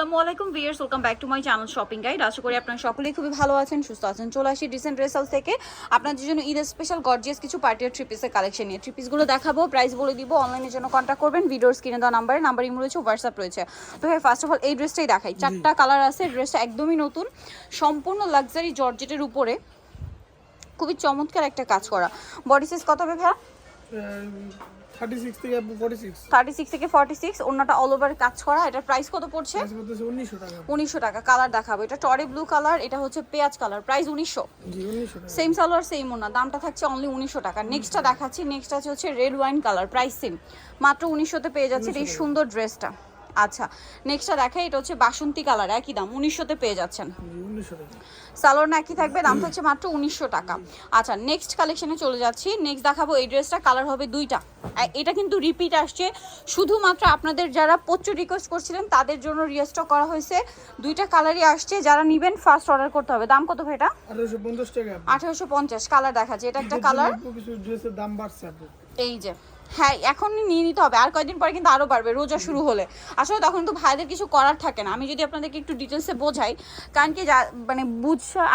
আসসালামু আলাইকুম viewers, welcome back to my channel shopping guide. আশা করি আপনারা সকলেই খুবই ভালো আছেন, সুস্থ আছেন। চলে আসি ডিসেন্ট ড্রেস হাউস থেকে আপনাদের জন্য ঈদের স্পেশাল গর্জিয়াস কিছু পার্টি আর থ্রি পিসের কালেকশন নিয়ে। থ্রি পিসগুলো দেখাবো, প্রাইস বলে দিব। অনলাইনের জন্য কন্ট্যাক্ট করবেন, ভিডিওর স্ক্রিনে দেওয়া নাম্বার ইমো রয়েছে, হোয়াটসঅ্যাপ রয়েছে। তো ভাই ফার্স্ট অফ অল এই ড্রেসটাই দেখাই। চারটা কালার আছে, ড্রেসটা একদমই নতুন, সম্পূর্ণ লাক্সারি জর্জেটের উপরে খুবই চমৎকার একটা কাজ করা। বডি সাইজ কত হবে ভাইয়া? 36 থেকে 46 36 থেকে 46, ওন্নাটা অল ওভার কাজ করা। এটার প্রাইস কত পড়ছে? প্রাইস করতেছে 1900 টাকা। 1900 টাকা। কালার দেখাবো, এটা টরে ব্লু কালার, এটা হচ্ছে পেঁয়াজ কালার, প্রাইস 1900। জি 1900 টাকা। সেম সালোয়ার সেম ওন্না, দামটা থাকছে অনলি 1900 টাকা। নেক্সটটা দেখাচ্ছি, নেক্সট আছে হচ্ছে red wine colour, price same, মাত্র 1900 তে পেয়ে যাচ্ছে এই সুন্দর ড্রেসটা। আচ্ছা নেক্সটটা দেখাই, এটা হচ্ছে বাসন্তী কালার, একই দাম 1900 তে পেয়ে যাচ্ছেন। জি 1900 টাকা। সালোয়ার না একই থাকবে, দাম থাকছে মাত্র 1900 টাকা। আচ্ছা নেক্সট কালেকশনে চলে যাচ্ছি। নেক্সট দেখাবো এই ড্রেসটা, কালার হবে দুইটা। এটা কিন্তু রিপিট আসছে, শুধুমাত্র আপনাদের যারা প্রচুর রিকোয়েস্ট করছিলেন তাদের জন্য রিস্টক করা হয়েছে। দুইটা কালারই আসছে, যারা নেবেন ফার্স্ট অর্ডার করতে হবে। দাম কত ভাই এটা? 1850 টাকা। 1850। কালার দেখাচ্ছে, এটা একটা কালার। কিছু ড্রেসের দাম বাড়ছে আপু। এই যে হ্যাঁ, এখনই নিয়ে নিতে হবে, আর কয়েকদিন পরে কিন্তু আরও বাড়বে, রোজা শুরু হলে। আসলে তখন তো ভাইদের কিছু করার থাকে না। আমি যদি আপনাদেরকে একটু ডিটেলসে বোঝাই, কারণ কি মানে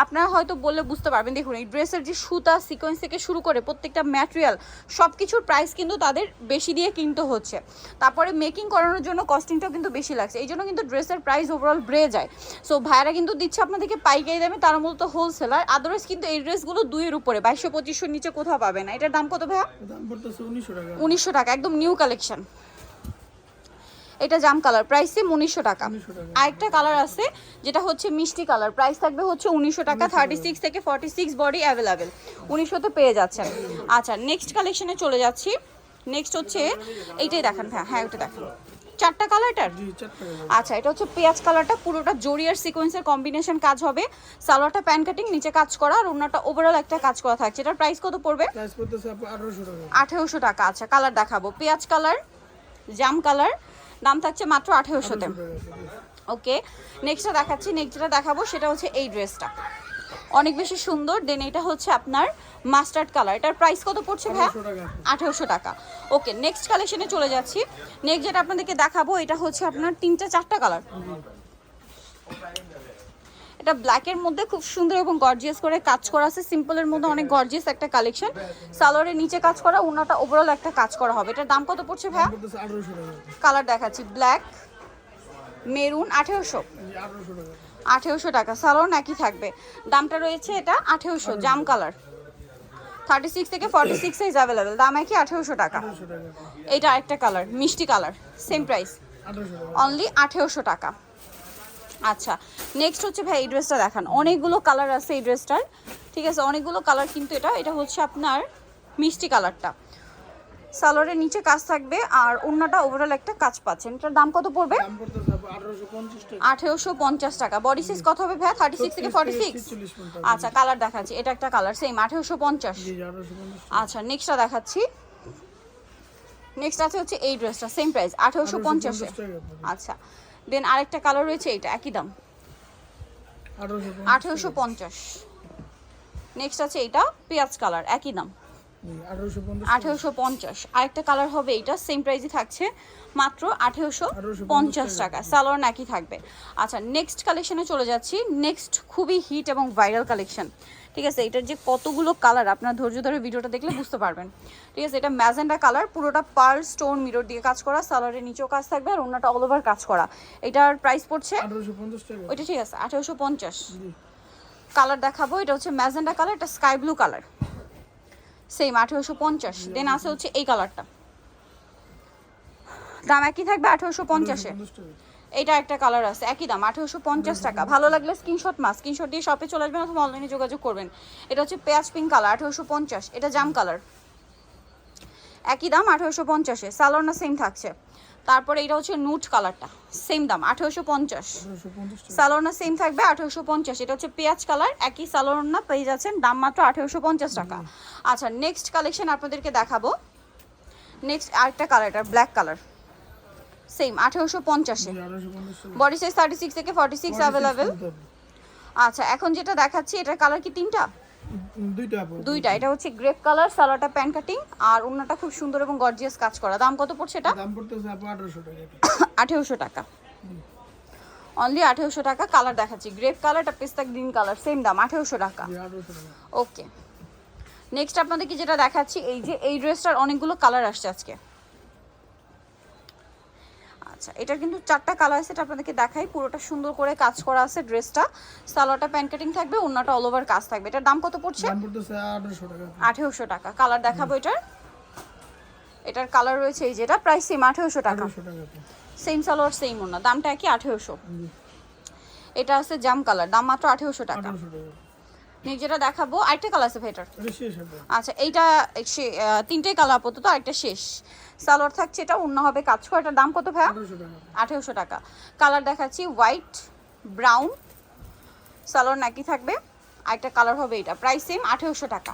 আপনারা হয়তো বললে বুঝতে পারবেন। দেখুন এই ড্রেসের যে সুতা সিকোয়েন্স থেকে শুরু করে প্রত্যেকটা ম্যাটেরিয়াল সব কিছুর প্রাইস কিন্তু তাদের বেশি দিয়ে কিনতে হচ্ছে। তারপরে মেকিং করানোর জন্য কস্টিংটাও কিন্তু বেশি লাগছে, এই জন্য কিন্তু ড্রেসের প্রাইস ওভারঅল বেড়ে যায়। সো ভাইরা কিন্তু দিচ্ছে আপনাদেরকে পাইকারি দামে, তারা মূলত হোলসেলার। আদারওয়াইজ কিন্তু এই ড্রেসগুলো 2 এর উপরে 2200-2500 নিচে কোথাও পাবে না। এটার দাম কত ভাইয়া? দাম পড়তেছে 1900 টাকা। 1900 টাকা, একদম নিউ কালেকশন। এটা জাম কালার, প্রাইস সেম 1900 টাকা। আরেকটা কালার আছে যেটা হচ্ছে মিষ্টি কালার, প্রাইস থাকবে হচ্ছে 1900 টাকা। 36 থেকে 46 বডি অ্যাভেলেবেল, 1900 তে পেয়ে যাচ্ছেন। আচ্ছা নেক্সট কালেকশনে চলে যাচ্ছি। নেক্সট হচ্ছে এইটাই দেখান ভাই, হ্যাঁ ওইটা দেখান। চারটা কালারটার? জি চারটা কালার। আচ্ছা এটা হচ্ছে পেঁয়াজ কালারটা, পুরোটা জরি আর সিকোয়েন্সের কম্বিনেশন কাজ হবে। সালোয়ারটা প্যান কাটিং, নিচে কাজ করা, আর ওন্নাটা ওভারঅল একটা কাজ করা থাকছে। এটার প্রাইস কত পড়বে? প্রাইস করতেছে আপু 1800 টাকা। 1800 টাকা। আচ্ছা কালার দেখাবো, পেঁয়াজ কালার, জাম কালার, দাম থাকছে মাত্র 1800 তে। ওকে নেক্সটটা দেখাচ্ছি। নেক্সট যেটা দেখাবো সেটা হচ্ছে এই ড্রেসটা, অনেক বেশি সুন্দর। দেন এটা হচ্ছে আপনার মাস্টার্ড কালার, এটার প্রাইস কত পড়ছে ভাই? 1800 টাকা। ওকে নেক্সট কালেকশনে চলে যাচ্ছি। নেক্সট যেটা আপনাদেরকে দেখাবো এটা হচ্ছে আপনার চারটা কালার। এটা ব্ল্যাকের মধ্যে খুব সুন্দর এবং গর্জিয়াস করে কাজ করা আছে, সিম্পলের মধ্যে অনেক গর্জিয়াস একটা কালেকশন। সালোয়ারের নিচে কাজ করা, ওনাটা ওভারঅল একটা কাজ করা হবে। এটার দাম কত পড়ছে ভাই? 1800 টাকা। কালার দেখাচ্ছি, ব্ল্যাক, মেরুন, 1800। জি 1800 টাকা। 1800 টাকা। সালোয়ার একই থাকবে, দামটা রয়েছে এটা 1800। জাম কালার, 36 থেকে 46 সাইজ অ্যাভেলেবেল, দাম একই 1800 টাকা। 1800 টাকা। এটা আরেকটা কালার মিষ্টি কালার, সেম প্রাইস 1800 টাকা। অনলি 1800 টাকা। আচ্ছা নেক্সট হচ্ছে ভাই এই ড্রেসটা দেখান, অনেকগুলো কালার আছে এই ড্রেসটার, ঠিক আছে অনেকগুলো কালার। কিন্তু এটা হচ্ছে আপনার মিষ্টি কালারটা, সালোয়ারের নিচে কাজ থাকবে আর ওন্নাটা ওভারঅল একটা কাজ পাচ্ছেন। এটার দাম কত পড়বে? দাম পড়তেছে আপু 1850 টাকা। 1850 টাকা। বডি সাইজ কত হবে ভাই? 36 থেকে 46। আচ্ছা কালার দেখাচ্ছি, এটা একটা কালার সেম 1850। জি 1850। আচ্ছা নেক্সটটা দেখাচ্ছি। নেক্সট আছে হচ্ছে এই ড্রেসটা, সেম প্রাইস 1850 এ। আচ্ছা দেন আরেকটা কালার রয়েছে, এটা একই দাম 1850। নেক্সট আছে এটা পেঁয়াজ কালার, একই দাম 1850। আরেকটা কালার হবে এইটা, সেম প্রাইসই থাকছে মাত্র 1850 টাকা। সালোয়ার একই থাকবে। আচ্ছা নেক্সট কালেকশনে চলে যাচ্ছি। নেক্সট খুবই হিট এবং ভাইরাল কালেকশন, ঠিক আছে। এটার যে কতগুলো কালার আপনার ধৈর্য ধরে ভিডিওটা দেখলে বুঝতে পারবেন, ঠিক আছে। এটা ম্যাজেন্ডা কালার, পুরোটা পার্ল স্টোন মিরর দিয়ে কাজ করা, সালোয়ারের নিচেও কাজ থাকবে আর ওন্নাটা অল ওভার কাজ করা। এটার প্রাইস পড়ছে 1850 টাকা। ওইটা ঠিক আছে 1850। কালার দেখাবো, এটা হচ্ছে ম্যাজেন্ডা কালার, এটা স্কাই ব্লু কালার, সেম 1850। দেন আছে হচ্ছে এই কালারটা, দাম একই থাকবে 1850 এ। এটা একটা কালার আছে, একই দাম 1850 টাকা। ভালো লাগলে স্ক্রিনশট দিয়ে শপে চলে আসবেন অথবা অনলাইনে যোগাযোগ করবেন। এটা হচ্ছে পেঁয়াজ পিঙ্ক কালার, 1850। এটা জাম কালার, একই দাম 1850 এ। সালোয়ার না সেম থাকছে। তারপরে এটা হচ্ছে নুট কালারটা, সেম দাম 1850। সালোয়ার না সেম থাকবে 1850। এটা হচ্ছে পেঁয়াজ কালার, একই সালোয়ার না পেয়ে যাচ্ছেন, দাম মাত্র 1850 টাকা। আচ্ছা নেক্সট কালেকশন আপনাদেরকে দেখাবো। নেক্সট আরেকটা কালার, এটা ব্ল্যাক কালার, সেম 1850 এ। বডি সাইজ 36 থেকে 46 অ্যাভেলেবেল। আচ্ছা এখন যেটা দেখাচ্ছি এটার কালার কি তিনটা? দুইটা। এটা হচ্ছে গ্রেপ কালার, সালোয়ারটা প্যান কাটিং আর ওন্নাটা খুব সুন্দর এবং গর্জিয়াস কাজ করা। দাম কত পড়ছে এটা? দাম পড়তেছে আপু 1800 টাকা। 1800 টাকা। অনলি 1800 টাকা। কালার দেখাচ্ছি, গ্রেপ কালারটা পেস্তা গ্রিন কালার, সেম দাম 1800 টাকা। জি 1800 টাকা। ওকে, নেক্সট আপনাদেরকে যেটা দেখাচ্ছি, এই যে এই ড্রেসটার অনেকগুলো কালার আসছে আজকে। আচ্ছা, এটার কিন্তু 4টা কালার আছে, এটা আপনাদেরকে দেখাই। পুরোটা সুন্দর করে কাজ করা আছে ড্রেসটা, সালোয়ারটা প্যান্ট কাটিং থাকবে, ওন্নাটা অল ওভার কাজ থাকবে। এটার দাম কত পড়ছে? দাম পড়তেছে 1800 টাকা। 1800 টাকা। কালার দেখাবো এটার, এটার কালার রয়েছে এই যেটা, প্রাইস সেম 1800 টাকা। 1800 টাকা। সেম সালোয়ার সেম ওন্না, দামটা কি 1800। জি এটা আছে জাম কালার, দাম মাত্র 1800 টাকা। 1800 টাকা। নেক্সট যেটা দেখাবো, আরেকটা কালার আছে ভেটার। এটা শেষ হবে। আচ্ছা, এইটা তিনটেই কালার আপাতত, আরেকটা শেষ। সালোয়ার থাকছে, এটা ওন্না হবে কাজ করা। এটার দাম কত ভাইয়া? 1800 টাকা। 1800 টাকা। কালার দেখাচ্ছি হোয়াইট ব্রাউন, সালোয়ার নাকি থাকবে, আরেকটা কালার হবে এটা, প্রাইস সেম 1800 টাকা।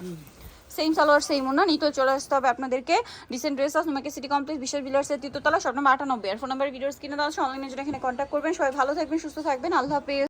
সেম সালোয়ার সেম ওন্না, নিতে চলে আসতে হবে আপনাদেরকে। ডিসেন্ট ড্রেস হাউস, তোমাকে সিটি কমপ্লেক্স, বিশেষ বিলার্সের 3তলা, শপ নম্বর 98। আর ফোন নাম্বার ভিডিওস কিনে দেওয়া আছে, অনলাইনে যেটা এখানে কন্ট্যাক্ট করবেন। সবাই ভালো থাকবেন, সুস্থ থাকবেন, আল্লাহ হাফেজ।